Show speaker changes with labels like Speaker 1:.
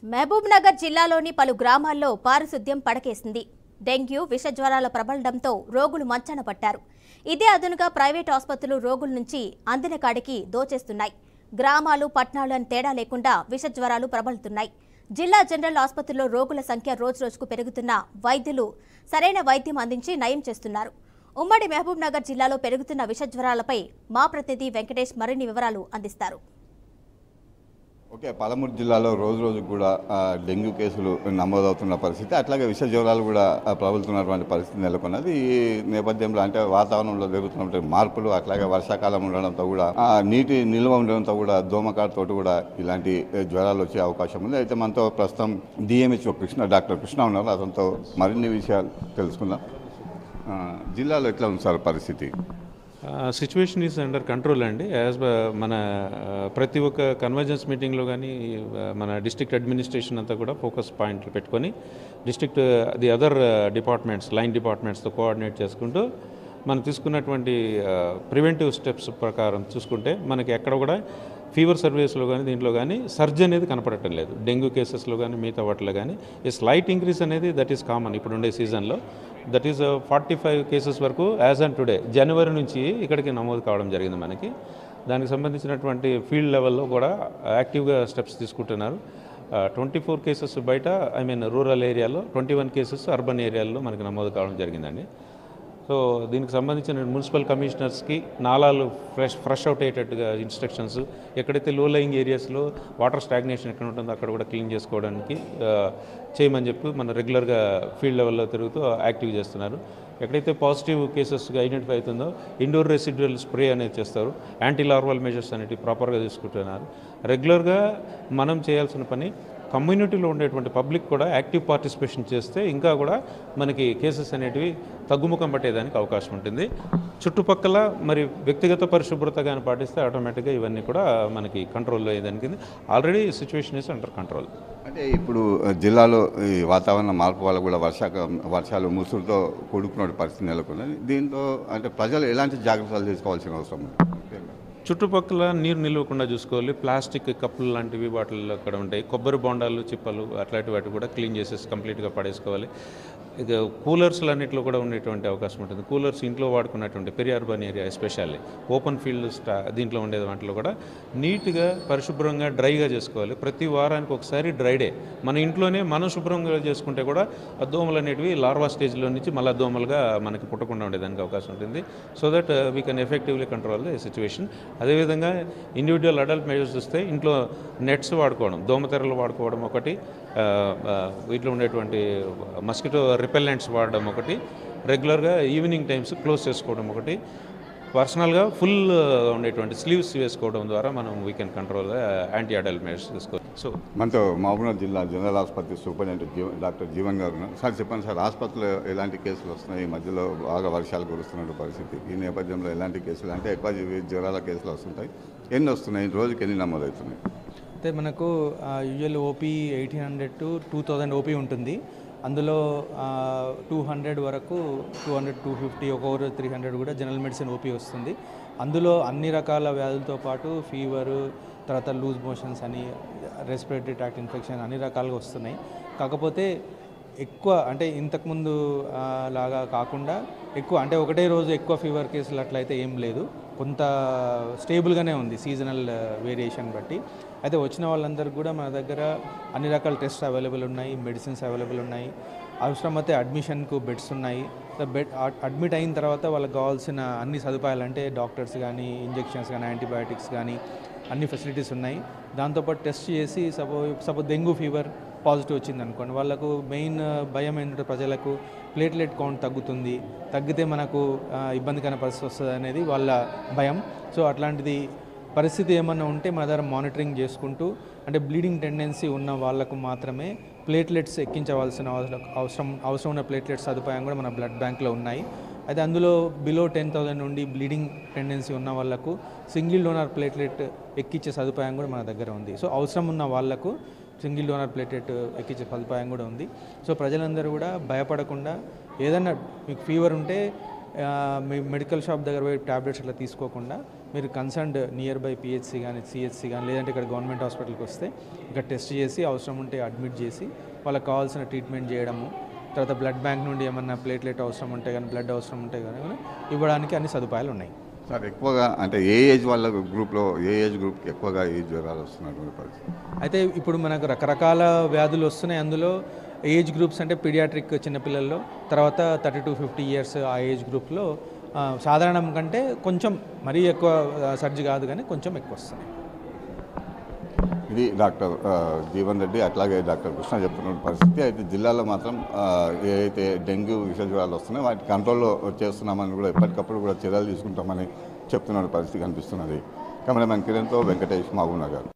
Speaker 1: మహబూబ్నగర్ జిల్లాలోని పలు గ్రామాల్లో పారిశుద్ధ్యం పడకేసింది. డెంగ్యూ విషజ్వరాల ప్రబలడంతో రోగులు మంచాన పట్టారు. ఇదే అదునుగా ప్రైవేట్ ఆసుపత్రులు రోగుల నుంచి అందిన కాడికి దోచేస్తున్నాయి. గ్రామాలు పట్టణాలు అని తేడా లేకుండా విషజ్వరాలు ప్రబలుతున్నాయి. జిల్లా జనరల్ ఆసుపత్రిలో రోగుల సంఖ్య రోజురోజుకు పెరుగుతున్న వైద్యులు సరైన వైద్యం అందించి నయం చేస్తున్నారు. ఉమ్మడి మహబూబ్నగర్ జిల్లాలో పెరుగుతున్న విషజ్వరాలపై మా ప్రతినిధి వెంకటేష్ మరిన్ని వివరాలు అందిస్తారు.
Speaker 2: ఓకే, పాలమూరు జిల్లాలో రోజు రోజుకు కూడా డెంగ్యూ కేసులు నమోదవుతున్న పరిస్థితి, అట్లాగే విష జ్వరాలు కూడా ప్రబలుతున్నటువంటి పరిస్థితి నెలకొన్నది. ఈ నేపథ్యంలో అంటే వాతావరణంలో జరుగుతున్న మార్పులు, అట్లాగే వర్షాకాలం ఉండడంతో కూడా నీటి నిల్వ ఉండడంతో కూడా దోమకాటుతో కూడా ఇలాంటి జ్వరాలు వచ్చే అవకాశం ఉంది. అయితే మనతో ప్రస్తుతం డిఎంహెచ్ఓ డాక్టర్ కృష్ణ ఉన్నారు. అతనితో మరిన్ని విషయాలు తెలుసుకుందాం. జిల్లాలో ఎట్లా ఉంది సార్ పరిస్థితి?
Speaker 3: సిచ్యువేషన్ ఈజ్ అండర్ కంట్రోల్ అండి. యాజ్ మన ప్రతి ఒక్క కన్వర్జెన్స్ మీటింగ్లో కానీ మన డిస్ట్రిక్ట్ అడ్మినిస్ట్రేషన్ అంతా కూడా ఫోకస్ పాయింట్లు పెట్టుకొని district the other departments line డిపార్ట్మెంట్స్తో కోఆర్డినేట్ చేసుకుంటూ మనం తీసుకున్నటువంటి ప్రివెంటివ్ స్టెప్స్ ప్రకారం చూసుకుంటే మనకి ఎక్కడ కూడా ఫీవర్ సర్వీస్లో కానీ దీంట్లో కానీ సర్జ్ అనేది కనపడటం లేదు. డెంగ్యూ కేసెస్లో కానీ మిగతా వాటిలో కానీ ఈ స్లైట్ ఇంక్రీజ్ అనేది దట్ ఈస్ కామన్ ఇప్పుడు ఉండే సీజన్లో. దట్ ఈస్ 45 కేసెస్ వరకు యాజ్ ఆన్ టుడే జనవరి నుంచి ఇక్కడికి నమోదు కావడం జరిగింది మనకి. దానికి సంబంధించినటువంటి ఫీల్డ్ లెవెల్లో కూడా యాక్టివ్గా స్టెప్స్ తీసుకుంటున్నారు. 24 కేసెస్ బయట రూరల్ ఏరియాలో, 21 కేసెస్ అర్బన్ ఏరియాల్లో మనకి నమోదు కావడం జరిగిందండి. సో దీనికి సంబంధించిన మున్సిపల్ కమిషనర్స్కి నాలాలు ఫ్రెష్ అవుట్ అయ్యేటట్టుగా ఇన్స్ట్రక్షన్స్, ఎక్కడైతే లో లయింగ్ ఏరియాస్లో వాటర్ స్టాగ్నేషన్ ఎక్కడ ఉంటుందో అక్కడ కూడా క్లీన్ చేసుకోవడానికి చేయమని చెప్పి మన రెగ్యులర్గా ఫీల్డ్ లెవెల్లో తిరుగుతూ యాక్టివ్ చేస్తున్నారు. ఎక్కడైతే పాజిటివ్ కేసెస్గా ఐడెంటిఫై అవుతుందో ఇండోర్ రెసిడ్యువల్ స్ప్రే అనేది చేస్తారు. యాంటీ లార్వల్ మెజర్స్ అనేవి ప్రాపర్గా తీసుకుంటున్నారు. రెగ్యులర్గా మనం చేయాల్సిన పని కమ్యూనిటీలో ఉండేటువంటి పబ్లిక్ కూడా యాక్టివ్ పార్టిసిపేషన్ చేస్తే ఇంకా కూడా మనకి కేసెస్ అనేటివి తగ్గుముఖం పట్టేదానికి అవకాశం ఉంటుంది. చుట్టుపక్కల మరి వ్యక్తిగత పరిశుభ్రత కానీ పాటిస్తే ఆటోమేటిక్గా ఇవన్నీ కూడా మనకి కంట్రోల్లో అయ్యేదానికి already situation is under control.
Speaker 2: అంటే ఇప్పుడు జిల్లాలో ఈ వాతావరణ మార్పు వల్ల కూడా వర్షాలు ముసురుతో కూడుకున్న పరిస్థితి నెలకొన్నది. దీంతో అంటే ప్రజలు ఎలాంటి జాగ్రత్తలు తీసుకోవాల్సిన అవసరం ఉంది?
Speaker 3: చుట్టుపక్కల నీరు నిలవకుండా చూసుకోవాలి. ప్లాస్టిక్ కప్పులు లాంటివి వాటిల్లో అక్కడ ఉంటాయి. కొబ్బరి బొండాలు, చిప్పలు అట్లాంటి వాటి కూడా క్లీన్ చేసేసి కంప్లీట్గా పడేసుకోవాలి. ఇక కూలర్స్లు అన్నింటిలో కూడా ఉండేటువంటి అవకాశం ఉంటుంది. కూలర్స్ ఇంట్లో వాడుకున్నటువంటి పెరియార్బన్ ఏరియా ఎస్పెషల్లీ ఓపెన్ ఫీల్డ్ దీంట్లో ఉండే వాటిలో కూడా నీట్గా పరిశుభ్రంగా డ్రైగా చేసుకోవాలి. ప్రతి వారానికి ఒకసారి డ్రై డే మన ఇంట్లోనే మనం శుభ్రంగా చేసుకుంటే కూడా ఆ దోమలు అనేటివి లార్వా స్టేజ్లో నుంచి మళ్ళీ దోమలుగా మనకి పుట్టకుండా ఉండేదానికి అవకాశం ఉంటుంది. So that we can effectively control the situation. అదేవిధంగా ఇండివిజువల్ అడల్ట్ మెజర్స్ వస్తే ఇంట్లో నెట్స్ వాడుకోవడం, దోమతెరలు వాడుకోవడం ఒకటి, వీటిలో ఉండేటువంటి మస్కిటో రిపెల్లెంట్స్ వాడడం ఒకటి, రెగ్యులర్గా ఈవినింగ్ టైమ్స్ క్లోజ్ చేసుకోవడం ఒకటి, పర్సనల్గా ఫుల్ ఉండేటువంటి స్లీవ్స్ వేసుకోవడం ద్వారా మనం we can control anti adult measures తీసుకోవాలి. సో
Speaker 2: మనతో మహబూబ్నగర్ జిల్లా జనరల్ ఆసుపత్రి సూపరింటెండెంట్ డాక్టర్ జీవన్ గారు ఉన్నారు. సార్ చెప్పండి సార్, ఆసుపత్రిలో ఎలాంటి కేసులు వస్తున్నాయి? ఈ మధ్యలో బాగా వర్షాలు కురుస్తున్న పరిస్థితి, ఈ నేపథ్యంలో ఎలాంటి కేసులు అంటే ఎక్కువ జ్వరాల కేసులు వస్తుంటాయి? ఎన్ని వస్తున్నాయి? రోజుకి ఎన్ని నమోదవుతున్నాయి?
Speaker 4: అయితే మనకు యూజువల్ ఓపీ 1800 to 2000 ఓపీ ఉంటుంది. అందులో 200 వరకు 200, 250, ఒక్కొక్కరు 300 కూడా జనరల్ మెడిసిన్ ఓపీ వస్తుంది. అందులో అన్ని రకాల వ్యాధులతో పాటు ఫీవరు, తర్వాత లూజ్ మోషన్స్ అని, రెస్పిరేటరీ ట్రాక్ట్ ఇన్ఫెక్షన్ అన్ని రకాలుగా వస్తున్నాయి. కాకపోతే ఎక్కువ అంటే ఇంతకుముందు లాగా కాకుండా ఎక్కువ అంటే ఒకటే రోజు ఎక్కువ ఫీవర్ కేసులు అట్లయితే ఏం లేదు. కొంత స్టేబుల్గానే ఉంది సీజనల్ వేరియేషన్ బట్టి. అయితే వచ్చిన వాళ్ళందరికీ కూడా మన దగ్గర అన్ని రకాల టెస్ట్ అవైలబుల్ ఉన్నాయి, మెడిసిన్స్ అవైలబుల్ ఉన్నాయి. అవసరమైతే అడ్మిషన్కు బెడ్స్ ఉన్నాయి. అడ్మిట్ అయిన తర్వాత వాళ్ళకి కావాల్సిన అన్ని సదుపాయాలు అంటే డాక్టర్స్ కానీ, ఇంజెక్షన్స్ కానీ, యాంటీబయాటిక్స్ కానీ అన్ని ఫెసిలిటీస్ ఉన్నాయి. దాంతోపాటు టెస్ట్ చేసి సపోజ్ డెంగ్యూ ఫీవర్ పాజిటివ్ వచ్చింది అనుకోండి, వాళ్ళకు మెయిన్ భయం ఏంటంటే ప్రజలకు ప్లేట్లెట్ కౌంట్ తగ్గుతుంది, తగ్గితే మనకు ఇబ్బందికర పరిస్థితి వస్తుంది అనేది వాళ్ళ భయం. సో అట్లాంటిది పరిస్థితి ఏమన్నా ఉంటే మన దగ్గర మానిటరింగ్ చేసుకుంటూ అంటే బ్లీడింగ్ టెండెన్సీ ఉన్న వాళ్ళకు మాత్రమే ప్లేట్లెట్స్ ఎక్కించవలసిన అవసరం ఉన్న ప్లేట్లెట్స్ సదుపాయం కూడా మన బ్లడ్ బ్యాంక్లో ఉన్నాయి. అయితే అందులో బిలో 10,000 నుండి బ్లీడింగ్ టెండెన్సీ ఉన్న వాళ్ళకు సింగిల్ డోనర్ ప్లేట్లెట్ ఎక్కించే సదుపాయం కూడా మన దగ్గర ఉంది. సో అవసరం ఉన్న వాళ్ళకు సింగిల్ డోనర్ ప్లేటెట్ ఎక్కించే సదుపాయం కూడా ఉంది. సో ప్రజలందరూ కూడా భయపడకుండా ఏదన్నా మీకు ఫీవర్ ఉంటే మీ మెడికల్ షాప్ దగ్గర పోయి ట్యాబ్లెట్స్ అట్లా తీసుకోకుండా మీరు కన్సర్న్డ్ నియర్ బై పిహెచ్సి కానీ సిహెచ్సి కానీ లేదంటే ఇక్కడ గవర్నమెంట్ హాస్పిటల్కి వస్తే ఇక్కడ టెస్ట్ చేసి అవసరం ఉంటే అడ్మిట్ చేసి వాళ్ళకి కావాల్సిన ట్రీట్మెంట్ చేయడము, తర్వాత బ్లడ్ బ్యాంక్ నుండి ఏమన్నా ప్లేట్లెట్ అవసరం ఉంటే కానీ బ్లడ్ అవసరం ఉంటే కానీ ఇవ్వడానికి అన్ని సదుపాయాలు ఉన్నాయి.
Speaker 2: సార్ ఎక్కువగా అంటే ఏ ఏజ్ వాళ్ళ గ్రూప్లో ఏ ఏజ్ గ్రూప్కి ఎక్కువగా ఈ జ్వరాలు వస్తున్నటువంటి పరిస్థితి?
Speaker 4: అయితే ఇప్పుడు మనకు రకరకాల వ్యాధులు వస్తున్నాయి. అందులో ఏజ్ గ్రూప్స్ అంటే పీడియాట్రిక్ చిన్నపిల్లల్లో, తర్వాత 30 to 50 years ఆ ఏజ్ గ్రూప్లో సాధారణం కంటే కొంచెం మరీ ఎక్కువ సర్జీ కాదు కానీ కొంచెం ఎక్కువ వస్తున్నాయి.
Speaker 2: ఇది డాక్టర్ జీవన్ రెడ్డి అట్లాగే డాక్టర్ కృష్ణ చెప్తున్న పరిస్థితి. అయితే జిల్లాలో మాత్రం ఏదైతే డెంగ్యూ విష జ్వరాలు వస్తున్నాయో వాటి కంట్రోల్లో చేస్తున్నామని కూడా ఎప్పటికప్పుడు కూడా చర్యలు తీసుకుంటామని చెప్తున్న పరిస్థితి కనిపిస్తున్నది. కెమెరామెన్ కిరణ్తో వెంకటేష్, మహబూబ్ నగర్.